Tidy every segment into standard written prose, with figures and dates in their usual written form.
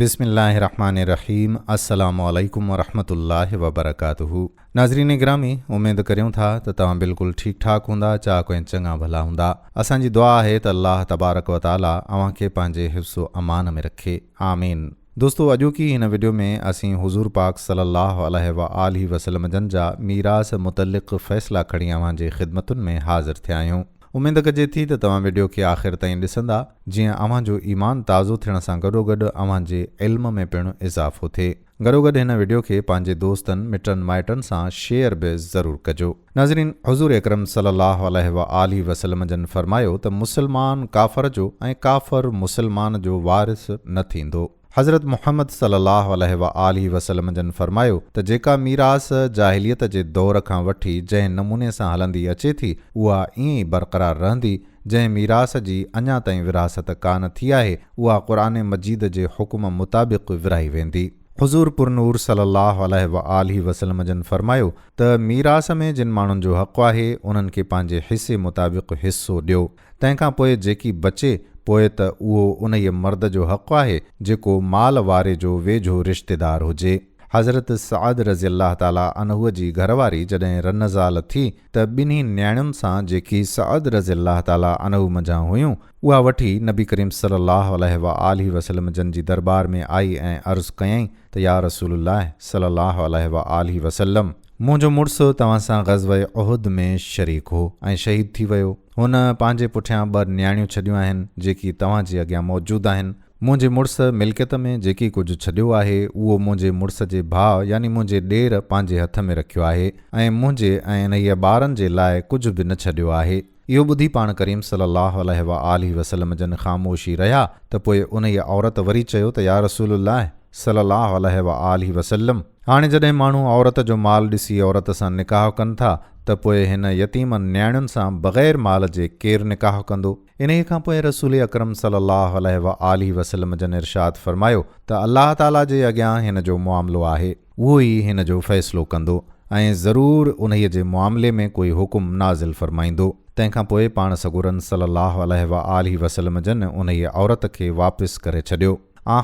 बिस्मिल्लाहिर्रहमानिर्रहीम। अस्सलामुअलैकुम वरहमतुल्लाहि वबरकातुहू। नाज़रीन गिरामी, उम्मीद करियूं था त तव्हां बिल्कुलु ठीक ठाक हूंदा, चाको चङा भला हूंदा। असांजी दुआ आहे त अल्लाह तबारक व तआला अव्हां खे पंहिंजे हिफ्ज़ो अमान में रखे, आमीन। दोस्तो, अॼोकी हिन वीडियो में असीं हुज़ूर पाक सल्लल्लाहु अलैहि वसल्लम जन जा मीरास मुतल्लिक़ फ़ैसिला खणी अव्हां जे ख़िदमतुनि में हाज़िर थिया आहियूं। उम्मीद कजे थी त तव्हां वीडियो खे आख़िर ताईं ॾिसंदा, जीअं अव्हां जो ईमान ताज़ो थियण सां गॾोगॾु अव्हां जे इल्म में पिणु इज़ाफ़ो थिए। गॾोगॾु हिन वीडियो खे पंहिंजे दोस्तनि मिटनि माइटनि सां शेयर बि ज़रूरु कजो। नाज़रीन, हुज़ूर अकरम सल्लल्लाहु अलैहि वसल्लम जन फरमायो त मुसलमान काफ़र जो ऐं काफ़र मुसलमान जो वारिस न थींदो। हज़रत मुहम्मद सल्लल्लाहु अलैहि वसल्लम जन फरमायो त जेका मीरास जाहिलियत जे दौर खां वठी जंहिं नमूने सां हलंदी अचे थी, उहा ईअं ई बरक़रार रहंदी। जंहिं मीरास जी अञा ताईं विरासत कान थी आहे, उहा क़ुरान मजीद जे हुकुम मुताबिक़ विराई वेंदी। हुज़ूर पुरनूर सल्लल्लाहु अलैहि वसल्लम जन फरमायो त मीरास में जिन माण्हुनि जो हक़ आहे, उन्हनि खे पंहिंजे हिसे मुताबिक़ हिसो ॾियो। तंहिंखां पोइ जेकी बचे, पोइ त उहो उन मर्द जो हक़ आहे जेको माल वारे जो वेझो रिश्तेदार हुजे। हज़रत सअद रज़ियल्लाहु ताला अन्हु जी घरवारी जॾहिं रनज़ाल थी त ॿिन्ही न्याणियुनि सां जेकी सअद रज़ियल्लाहु ताला अन्हु मंझां हुयूं, उहा वठी नबी करीम सल्लल्लाहु अलैहि वसल्लम जन जी दरबार में आई ऐं अर्ज़ु कयईं त या रसूलल्लाह सल्लल्लाहु अलैहि वसल्लम, मुंहिंजो मुड़ुसु तव्हां सां ग़ज़वे उहुद में शरीक हो ऐं शहीद थी वियो। हुन पंहिंजे पुठियां 2 न्याणियूं छॾियूं आहिनि जेकी तव्हां जे अॻियां मौजूदु आहिनि। मुंहिंजे मुड़ुस मिल्कियत में जेकी कुझु छॾियो आहे, उहो मुंहिंजे मुड़ुस जे भाउ यानी मुंहिंजे ॾेर पंहिंजे हथ में रखियो आहे ऐं मुंहिंजे ऐं इन्हीअ ॿारनि जे लाइ कुझु बि न छॾियो आहे। इहो ॿुधी पाण करीम सल्लल्लाहु अलैहि वसल्लम जन ख़ामोशी रहिया त पोइ उन औरत वरी चयो त या रसूलल्लाह सल्लल्लाहु अलैहि वसल्लम, हाणे जॾहिं माण्हू औरत जो माल ॾिसी औरत सां निकाह कनि था, त पोइ हिन यतीमनि न्याणियुनि सां बग़ैर माल जे केरु निकाह कंदो? इन खां पोइ रसूल अकरम सल्लल्लाहु अलैहि वसल्लम जन इरशाद फरमायो त अल्लाह ताला जे अॻियां हिन जो मुआमिलो आहे, उहो ई हिन जो फ़ैसिलो कंदो ऐं ज़रूरु उन्हीअ जे मुआमिले में कोई हुकुम नाज़िल फरमाईंदो। तंहिंखां पोइ पाण सगुरन सल्लल्लाहु अलैहि वसल्लम जन उन औरत खे वापसि करे छॾियो।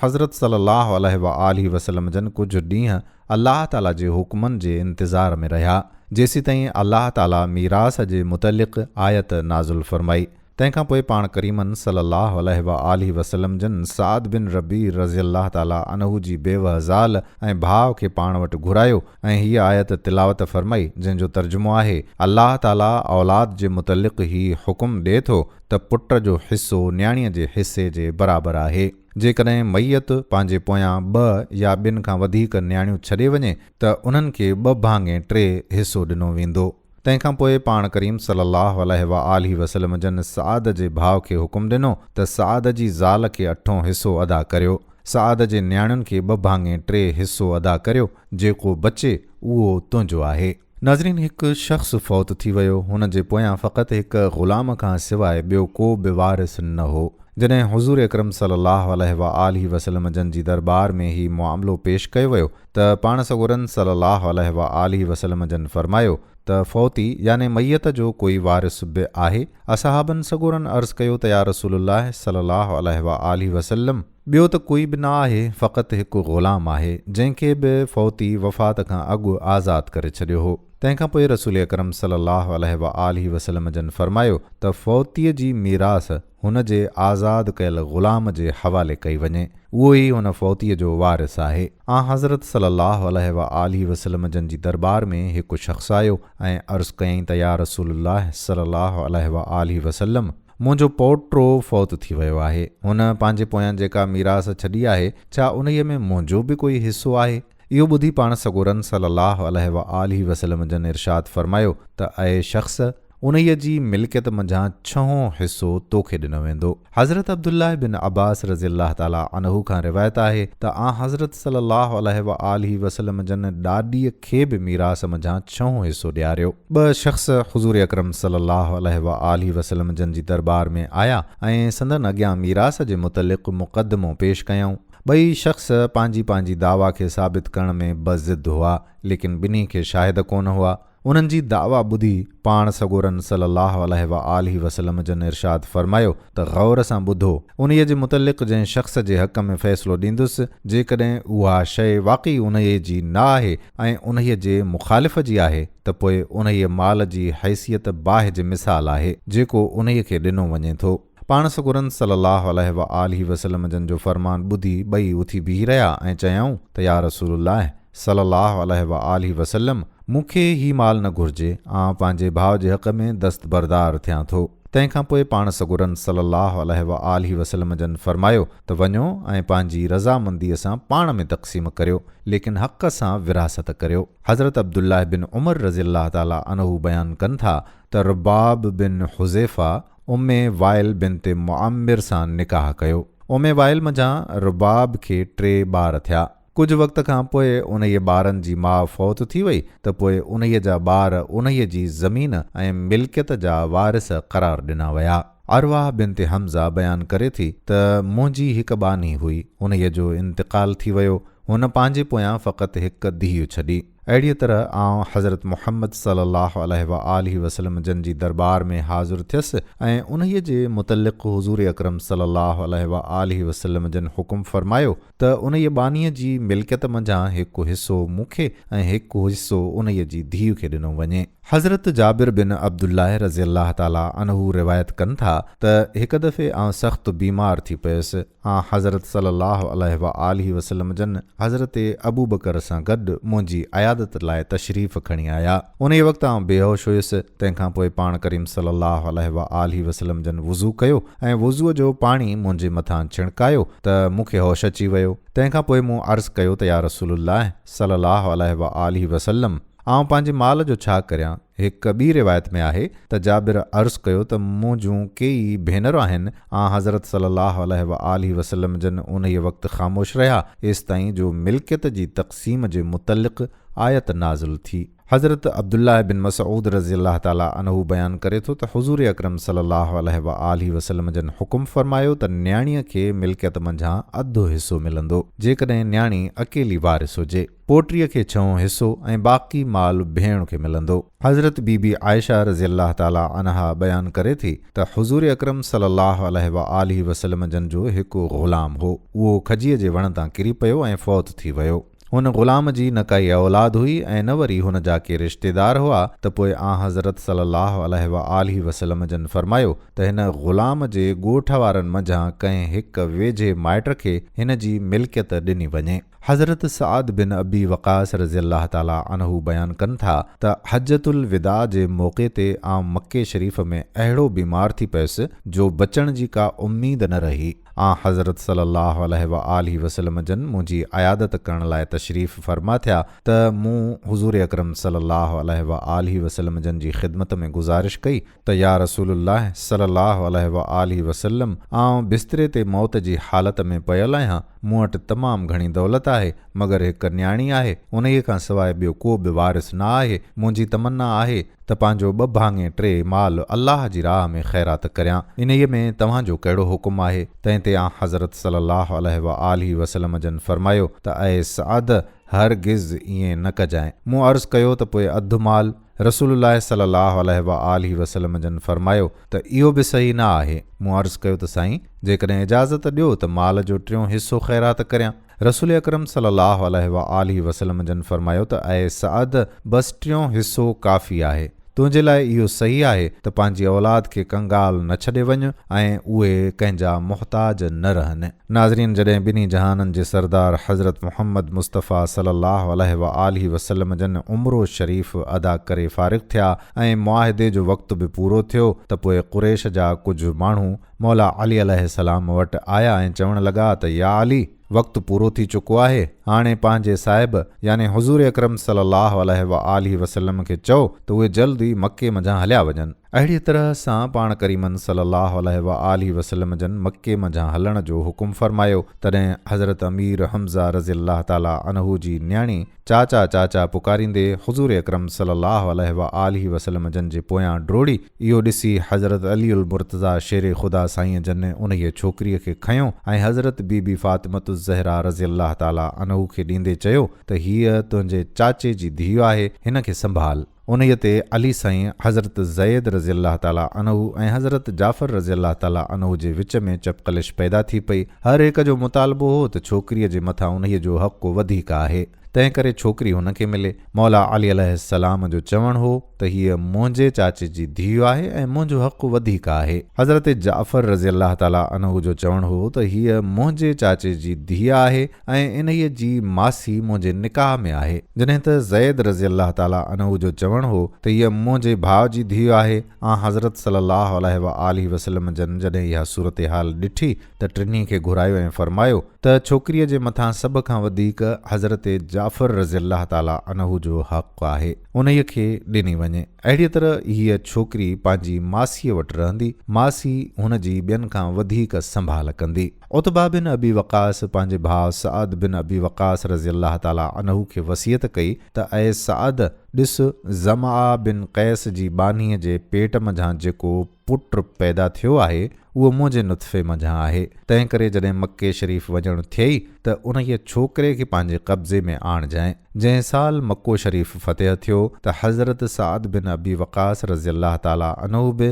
हज़रत सल्लल्लाहु अलैहि वसल्लम जन कुझु ॾींहं अल्लाह ताला जे हुकुमनि जे इंतज़ार में रहिया, जेसी ताईं अल्लाह ताला मीरास जे मुतल्लिक़ आयत नाज़ुल फरमाई। तंहिंखां पोइ पाण करीमन सल्लल्लाहु अलैहि वसल्लम जन साद बिन रबी रज़ियल्लाहु ताला अन्हु जी बेवह ज़ाल ऐं भाउ खे पाण वटि घुरायो ऐं हीअ आयत तिलावत फरमाई, जंहिंजो तर्जुमो आहे, अल्लाह ताला औलाद जे मुतल्लिक़ ही हुकुम ॾिए थो त पुट जो हिसो न्याणीअ जे हिसे जे बराबरि आहे। जेकॾहिं मैयत पंहिंजे पोयां 2 या 2 खां वधीक न्याणियूं छॾे वञे त उन्हनि खे 2/3 हिसो ॾिनो वेंदो। तंहिंखां पोइ पाण करीम सल्लल्लाहु अलैहि वसल्लम जन साद जे भाउ खे हुकुम ॾिनो त साद जी ज़ाल खे 8हों हिसो अदा करियो। साद जे न्याणियुनि खे 2/3 हिसो अदा करियो। जेको बचे उहो तुंहिंजो आहे। नाज़रीन, हिकु शख़्स फ़ौत थी वियो। हुन जे पोयां फ़क़ति हिकु ग़ुलाम खां सवाइ ॿियो को बि वारिस न हो। जॾहिं हुज़ूर अकरम सल्लल्लाहु अलैहि वसल्लम जन जी दरबार में ही मामिलो पेश कयो वियो त पाण सगुरन सल्लल्लाहु अलैहि वसल्लम जन फरमायो त फ़ौती याने मैयत जो कोई वारिस बि आहे? असहाबन सगुरन अर्ज़ु कयो त या रसूलल्लाह सल्लल्लाहु अलैहि वसल्लम, ॿियो त कोई बि न आहे, फ़क़ति हिकु ग़ुलाम आहे जंहिंखे बि फ़ौती वफ़ात खां अॻु आज़ादु करे छॾियो हो। तंहिंखां पोइ रसूल अकरम सल्लल्लाहु अलैहि वसल्लम जन फरमायो त फ़ौतीअ जी मीरास हुन जे आज़ादु कयल ग़ुलाम जे हवाले कई वञे, उहो ई हुन फ़ौतीअ जो वारिस आहे। हज़रत सल्लल्लाहु अलैहि वसल्लम जन जी दरबार में हिकु शख़्स आयो ऐं अर्ज़ु कयईं त या रसूलल्लाह सल्लल्लाहु अलैहि वसल्लम, मुंहिंजो पोटो फ़ौत थी वियो आहे। हुन पंहिंजे पोयां जेका मीरास छॾी आहे, छा उन्हीअ में मुंहिंजो बि कोई हिसो आहे? इहो ॿुधी पाण सगुरन सल्लल्लाहु अलैहि वसल्लम जन इरशाद फरमायो त अए शख़्स, उन्हीअ जी मिल्कियत मंझां 6हों हिसो तोखे ॾिनो वेंदो। हज़रत अब्दुल्लाह बिन अब्बास रज़ियल्लाहु ताला अन्हु खां रिवायत आहे त हज़रत सल्लल्लाहु अलैहि वसल्लम जन ॾाॾीअ खे बि मीरास मंझां 6हों हिसो ॾियारियो। 2 शख़्स हुज़ूर अकरम सल्लल्लाहु अलैहि वसल्लम जन जी दरबार में आया ऐं संदन अॻियां मीरास जे मुतल्लिक़ मुक़दमो पेश कयऊं। 2 शख़्स पंहिंजी दावा खे साबित करण में बज़िद हुआ, लेकिन ॿिन्ही खे शाहिद कोन हुआ। उन्हनि जी दावा ॿुधी पाण सॻोरन सल्लल्लाहु अलैहि व आलिहि वसल्लम जन इरशाद फरमायो त गौर सां ॿुधो, उन्हीअ जे मुतलिक़ जंहिं शख़्स जे हक़ में फ़ैसिलो ॾींदुसि जेकॾहिं उहा शइ वाक़ई उन्हीअ जी न आहे ऐं उन्हीअ जे मुख़ालिफ़ जी आहे त पोइ उन्हीअ माल जी हैसियत बाहि जे मिसाल आहे जेको उन्हीअ खे ॾिनो वञे थो। पाण सॻोरन सल्लल्लाहु अलैहि व आलिहि वसल्लम जन जो फरमान ॿुधी ॿई उथी बीही रहिया ऐं चयऊं त या रसूलल्लाह सल्लल्लाहु अलैहि व आलिहि वसल्लम, मूंखे ही माल न घुरिजे, आं पंहिंजे भाउ जे हक़ में दस्तबरदार थियां थो। तंहिंखां पोइ पाण सॻोरन सल्लल्लाहु अलैहि व आलिहि वसल्लम जन फरमायो त वञो ऐं पंहिंजी रज़ामंदीअ सां पाण में तक़सीम करियो, लेकिन हक़ सां विरासत करियो। हज़रत अब्दुल्लाह बिन उमर रज़ियल्लाहु ताला अन्हु बयानु कनि था त रुबाब बिन हुज़ैफ़ा उम्मे वाइल बिनते मुअम्मिर सां निकाह कयो। उम्मे वाइल मंझां रुबाब खे 3 ॿार थिया। कुझु वक़्त खां पोइ उन्हीअ ॿारनि जी माउ फ़ौत थी वई त पोइ उन्हीअ जा ॿार उन्हीअ जी ज़मीन ऐं मिल्कियत जा वारिस क़रार ॾिना विया। अरवाह बिनते हमज़ा बयानु करे थी त मुंहिंजी हिकु बानी हुई, उन्हीअ जो इंतिक़ाल थी वियो, हुन पंहिंजे पोयां फ़क़ति हिकु धीउ छॾी। अहिड़ीअ तरह आउं हज़रत मुहम्मद सल्लल्लाहु अलैहि व आलिहि वसल्लम जन जी दरबार में हाज़िर थियसि ऐं उन्हीअ जे मुतलिक़ हुज़ूर अकरम सल्लल्लाहु अलैहि व आलिहि वसल्लम जन हुकुम फरमायो त उन्हीअ बानीअ जी मिल्कियत मंझां हिकु हिसो मूंखे ऐं हिकु हिसो उन्हीअ जी धीउ खे ॾिनो वञे। हज़रत जाबिर बिन अब्दुल्लाह रज़ियल्लाहु ताला अन्हु रिवायत कनि था त हिकु दफ़े आउं सख़्तु बीमार थी पियुसि। हज़रत सल्लल्लाहु अलैहि व आलिहि वसल्लम जन हज़रत अबू बकर सां गॾु मुंहिंजी आयादत लाइ तशरीफ़ खणी आया। उन वक़्तु आउं बेहोश हुयुसि। तंहिंखां पोइ पाण करीम सल्लल्लाहु अलैहि व आलिहि वसल्लम जन वुज़ू कयो ऐं वुज़ूअ जो पाणी मुंहिंजे मथां छिणकायो त मूंखे होश अची वियो। तंहिंखां पोइ मूं अर्ज़ु कयो त या रसूलल्लाह सल्लल्लाहु अलैहि व आलिहि वसल्लम, आउं पंहिंजे माल जो छा करियां? हिकु ॿी रिवायत में आहे त जाबिर अर्ज़ु कयो त मूं जूं केई भेनरूं आहिनि। हज़रत सल्लल्लाहु अलैहि व आलिहि वसल्लम जन उन वक़्तु ख़ामोश रहिया एसि ताईं जो मिल्कियत जी तक़सीम जे मुतलिक़ आयत नाज़िल थी। हज़रत अब्दुल्लाह बिन मसऊद रज़ियल्लाहु ताला अन्हु बयानु करे थो त हुज़ूर अकरम सल्लल्लाहु अलैहि व आलिहि वसल्लम जन हुकुम फरमायो त न्याणीअ खे मिल्कियत मंझां अधु हिसो मिलंदो जेकॾहिं न्याणी अकेली वारिस हुजे, पोटीअ खे 6 हिसो ऐं बाक़ी माल भेण खे मिलंदो। हज़रत बीबी आयशा रज़ियल्लाहु ताला अन्हा बयानु करे थी त हुज़ूर अकरम सल्लल्लाहु अलैहि व आलिहि वसल्लम जन जो हिकु ग़ुलाम हो, उहो खजीअ जे वण तां किरी पियो ऐं फ़ौत थी वियो। हुन ग़ुलाम जी न काई औलाद हुई ऐं न वरी हुन जा के रिश्तेदार हुआ त पोइ हज़रत सल्लल्लाहु अलैहि व आलिहि वसल्लम जन फरमायो त हिन ग़ुलाम जे ॻोठ वारनि मंझां कंहिं हिकु वेझे माइट खे हिन जी मिल्कियत ॾिनी वञे। हज़रत साद बिन अबी वक़ास रज़ियल्लाहु ताला अन्हु बयानु कनि था त हज्जतुल विदा जे मौक़े ते आउं मके शरीफ़ में अहिड़ो बीमार थी पियुसि जो बचण जी का उम्मीद न रही। हज़रत सल्लल्लाहु अलैहि व आलिहि वसल्लम जन मुंहिंजी आयादत करण लाइ तशरीफ़ फरमा थिया त मूं हुज़ूर अकरम सल्लल्लाहु अलैहि व आलिहि वसल्लम जन जी ख़िदमत में गुज़ारिश कई त या रसूलल्लाह सल्लल्लाहु अलैहि व आलिहि वसल्लम, आउं बिस्तरे ते मौत जी हालत में पियल आहियां। मूं वटि तमामु घणी दौलत आहे, मगर हिकु न्याणी आहे, उन्हीअ खां सवाइ ॿियो को बि वारिस न आहे। मुंहिंजी तमन्ना आहे त पंहिंजो 2 भाङे 3 माल अल्लाह जी राह में ख़ैरात करियां। इन्हीअ में तव्हांजो कहिड़ो हुकुम आहे? तंहिं ते हज़रत सल्लल्लाहु अलैहि व आलिहि वसल्लम जन फरमायो त ऐं साद हरगिज़ ईअं न कजांइ। मूं अर्ज़ु कयो त पोइ अधु माल? रसूलुल्लाह सल्लल्लाहु अलैहि व आलिहि वसल्लम जन फरमायो त इहो बि सही न आहे। मूं अर्ज़ु कयो त साईं, जेकॾहिं इजाज़त ॾियो त माल जो 3 हिसो ख़ैरात करियां। रसूल अकरम सल्लल्लाहु अलैहि व आलिहि वसल्लम जन फरमायो त ऐं साद बस 3 हिसो काफ़ी आहे। तुंहिंजे लाइ इहो सही आहे त पंहिंजी औलाद खे कंगाल न छॾे वञु ऐं उहे कंहिंजा मुहताज न रहनि। नाज़रीन, जॾहिं ॿिन्ही जहाननि जे सरदार हज़रत मुहम्मद मुस्तफ़ा सल्लल्लाहु अलैहि व आलिहि वसल्लम जन उम्रो शरीफ़ अदा करे फ़ारिग़ थिया ऐं मुआहिदे जो वक़्तु बि पूरो थियो त पोइ क़ुरैश जा कुझु माण्हू मौला अली अलैहिस्सलाम वटि आया ऐं चवण लॻा त या अली, वक़्तु पूरो थी चुको आहे, हाणे पंहिंजे साहिब यानी हुज़ूर अकरम सल्लल्लाहु अलैहि व आलिहि वसल्लम खे चओ त उहे जल्द ई मके मंझां हलिया वञनि। अहिड़ी तरह सां पाण करीमन सल्लल्लाहु अलैहि व आलिहि वसल्लम जन मके मंझां हलण जो हुकुम फरमायो। तॾहिं हज़रत अमीर हमज़ा रज़ियल्लाहु ताला अन्हु जी न्याणी चाचा चाचा पुकारींदे हुज़ूर अकरम सल्लल्लाहु अलैहि व आलिहि वसल्लम जन जे पोयां डोड़ी। इहो ॾिसी हज़रत अली उल मुर्तज़ा शेर ख़ुदा साईं जन उन्हीअ छोकिरीअ खे खंयो ऐं हज़रत बीबी फ़ातिमतु ज़हरा रज़ियल्लाहु ताला अन्हु खे ॾींदे चयो त हीअ तुंहिंजे चाचे जी धीउ आहे, हिन खे संभाल। उन ते अली साईं हज़रत ज़ैद रज़ी अल्लाह ताला अनहु ऐं हज़रत जाफ़र रज़ी अल्लाह ताला अनहु जे विच में चपकलिश पैदा थी पई। हर हिक जो मुतालबो हो त छोकिरीअ जे मथां उन्हीअ जो हक़ वधीक आहे, तंहिं करे छोकिरी हुनखे मिले। मौला अली अलैहिस्सलाम जो चवणु हो त हीअ मुंहिंजे चाचे जी धीउ आहे ऐं मुंहिंजो हक़ वधीक आहे। हज़रत जाफ़र रज़ी अल्लाह ताला अनहु जो चवणु हो त हीअ मुंहिंजे चाचे जी धीउ आहे ऐं इन्हीअ जी मासी मुंहिंजे निकाह में आहे। जॾहिं त ज़ैद रज़ी अल्लाह ताला अनहु जो चवणु हो त हीअ मुंहिंजे भाउ जी धीउ आहे। हज़रत सल्लल्लाहु अलैहि वसल्लम जन जॾहिं इहा सूरत हाल ॾिठी त टिनी खे घुरायो ऐं फरमायो त छोकिरीअ जे मथां सभ खां वधीक हज़रत जाफ़र रज़ी अल्लाह ताला अनहु जो हक़ आहे, उन्हीअ खे ॾिनी वञे। अहिड़ीअ तरह हीअ छोकिरी पंहिंजी मासीअ वटि रहंदी, मासी हुन जी ॿियनि खां वधीक संभाल कंदी। उतबा बिन अबी वक़ास पंहिंजे भाउ सअद बिन अबी वक़ास रज़ी अल्लाह ताला अनहु खे वसियत कई त ऐं सअद ॾिस, ज़मा बिन कैस जी बानीअ जे पेट मंझां जेको पुटु पैदा थियो आहे उहो मुंहिंजे नुत्फ़े मंझां आहे। तंहिं करे जॾहिं मके शरीफ़ वञणु थियई त उन छोकिरे खे पंहिंजे कब्ज़े में आणिजांइ। जंहिं साल मको शरीफ़ फ़तेह थियो त हज़रत सअद बिन अबी वक़ास रज़ी अल्लाह ताला अनहु बि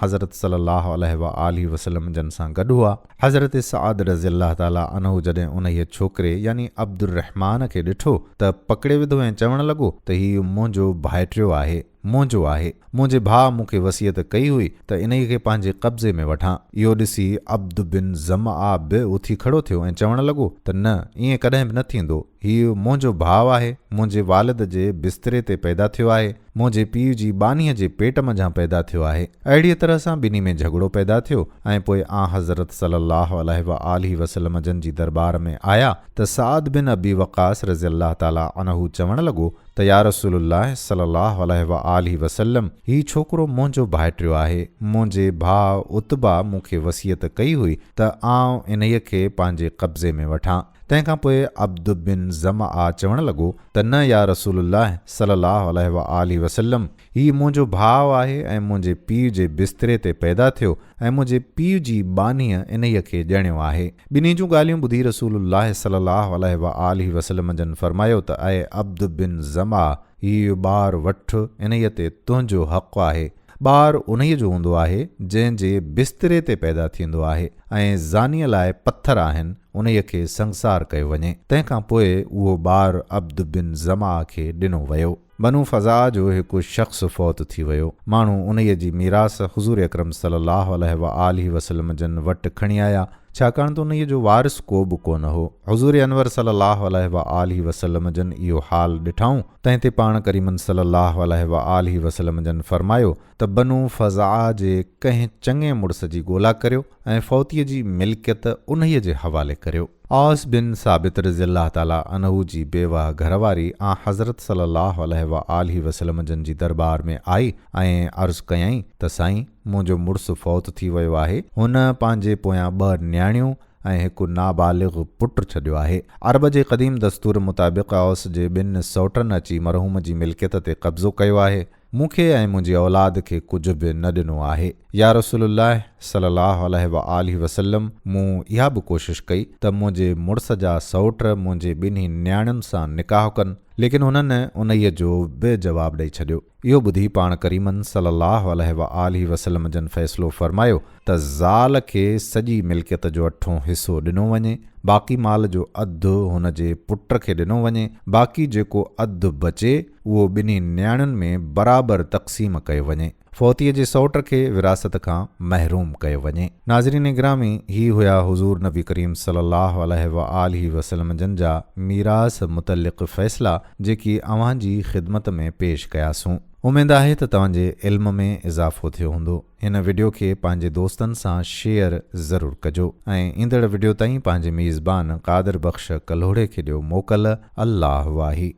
हज़रत सल्लल्लाहु अलैहि वसल्लम जन सां गॾु हुआ। हज़रत सअद रज़ी अल्लाह ताला अनहु जॾहिं उन छोकिरे यानी अब्दुर्रहमान खे ॾिठो त पकिड़े विधो ऐं चवणु लॻो त हीउ मुंहिंजो भाइटियो आहे, मुंहिंजो आहे। मुंहिंजे भाउ मूंखे वसियत कई हुई त इन्हीअ खे पंहिंजे कब्ज़े में वठां। इहो ॾिसी अब्द बिन ज़मा बि उथी खड़ो थियो ऐं चवणु लॻो त न, ईअं कॾहिं बि न थींदो। हीउ मुंहिंजो भाउ आहे, मुंहिंजे वालिद जे बिस्तरे ते पैदा थियो आहे, मुंहिंजे पीउ जी बानीअ जे पेट मंझां पैदा थियो आहे। अहिड़ीअ तरह सां ॿिन्ही में झगड़ो पैदा थियो ऐं पोइ हज़रत सल्लल्लाहु अलैहि वसल्लम जन जी दरबार में आया त सअद बिन अबी वक़ास रज़ी अल्लाह ताला अनहु चवणु लॻो त या रसूलुल्लाह सल्लल्लाहु अलैहि वसल्लम, हीउ छोकिरो मुंहिंजो भाइटियो आहे। मुंहिंजे भाउ उतबा मूंखे वसियत कई हुई त आउं इन्हीअ खे पंहिंजे कब्ज़े में वठां। तंहिंखां पोइ अब्द बिन ज़मा चवणु लॻो त न या रसूलुल्लाह सल्लल्लाहु अलैहि वसल्लम, हीउ मुंहिंजो भाउ आहे ऐं मुंहिंजे पीउ जे बिस्तरे ते पैदा थियो ऐं मुंहिंजे पीउ जी बानीअ इन्हीअ खे ॼणियो आहे। ॿिन्ही जूं ॻाल्हियूं ॿुधी रसूलुल्लाह सल्लल्लाहु अलैहि वसल्लम जन फरमायो त ऐं अब्द बिन ज़मा, हीउ ॿारु वठि, इन्हीअ ते तुंहिंजो हक़ आहे। ॿारु उन्हीअ जो हूंदो आहे जंहिंजे बिस्तरे ते पैदा थींदो आहे ऐं ज़ानीअ लाइ पत्थर आहिनि, उन्हीअ खे संसार कयो वञे। तंहिंखां पोइ उहो ॿारु अब्द बिन ज़मा खे ॾिनो वियो। बनू फ़ज़ा जो हिकु शख़्स फ़ौत थी वियो। माण्हू उन्हीअ जी मीरास हुज़ूर अकरम सल्लल्लाहु अलैहि वसल्लम जन वटि खणी आया, छाकाणि त उन्हीअ जो वारिस को बि कोन हो। हुज़ूर अनवर सल्लल्लाहु अलैहि वसल्लम जन इहो हाल ॾिठाऊं, तंहिं ते पाण करीमन सल्लल्लाहु अलैहि वसल्लम जन फरमायो त बनू फ़ज़ा जे कंहिं चङे मुड़िस जी ॻोल्हा करियो ऐं फ़ौतीअ जी मिल्कियत उन्हीअ जे हवाले करियो। औस बिन साबित रज़ी अल्लाह ताला अनहु जी बेवा घरवारी हज़रत सल्लल्लाहु अलैहि वसल्लम जन जी दरबार में आई ऐं अर्ज़ु कयईं त साईं, मुंहिंजो मुड़ुसु फ़ौत थी वियो आहे। हुन पंहिंजे पोयां 2 न्याणियूं ऐं हिकु नाबालिग़ पुटु छॾियो आहे। अरब जे क़दीम दस्तूर मुताबिक़ औस जे 2 सौटनि अची मरहूम जी मिल्कियत ते कब्ज़ो कयो आहे। मूंखे ऐं मुंहिंजी औलाद खे कुझु बि न ॾिनो आहे। या रसूलुल्लाह सल्लल्लाहु अलैहि वसल्लम, मूं इहा बि कोशिशि कई त मुंहिंजे मुड़ुस जा सौट मुंहिंजे ॿिन्ही न्याणियुनि सां निकाह कनि, लेकिन हुननि उन्हीअ जो बि जवाबु ॾेई छॾियो। इहो ॿुधी पाण करीमन सल्लल्लाहु अलैहि वसल्लम जन फ़ैसिलो फरमायो त ज़ाल खे सॼी मिल्कियत जो 8हों हिसो ॾिनो वञे, बाक़ी माल जो अधु हुन जे पुट खे ॾिनो वञे, बाक़ी जेको अधु बचे उहो ॿिन्ही न्याणियुनि में बराबरि तक़सीम कयो वञे। फ़ौतीअ जे सौट खे विरासत खां महरूम कयो वञे। नाज़रीन ग्रामी, ही हुया हुज़ूर नबी करीम सल्लल्लाहु अलैहि वसल्लम जन जा मीरास मुतल्लिक़ फ़ैसिला जेकी अव्हां जी ख़िदमत में पेश कयासूं। उमेद आहे त तव्हांजे इल्म में इज़ाफ़ो थियो हूंदो। हिन वीडियो खे पंहिंजे दोस्तनि सां शेयर ज़रूरु कजो ऐं ईंदड़ वीडियो ताईं पंहिंजे मेज़बान क़ादिर बख़्श कल्होड़े खे ॾियो मोकल। अल्लाह वाही।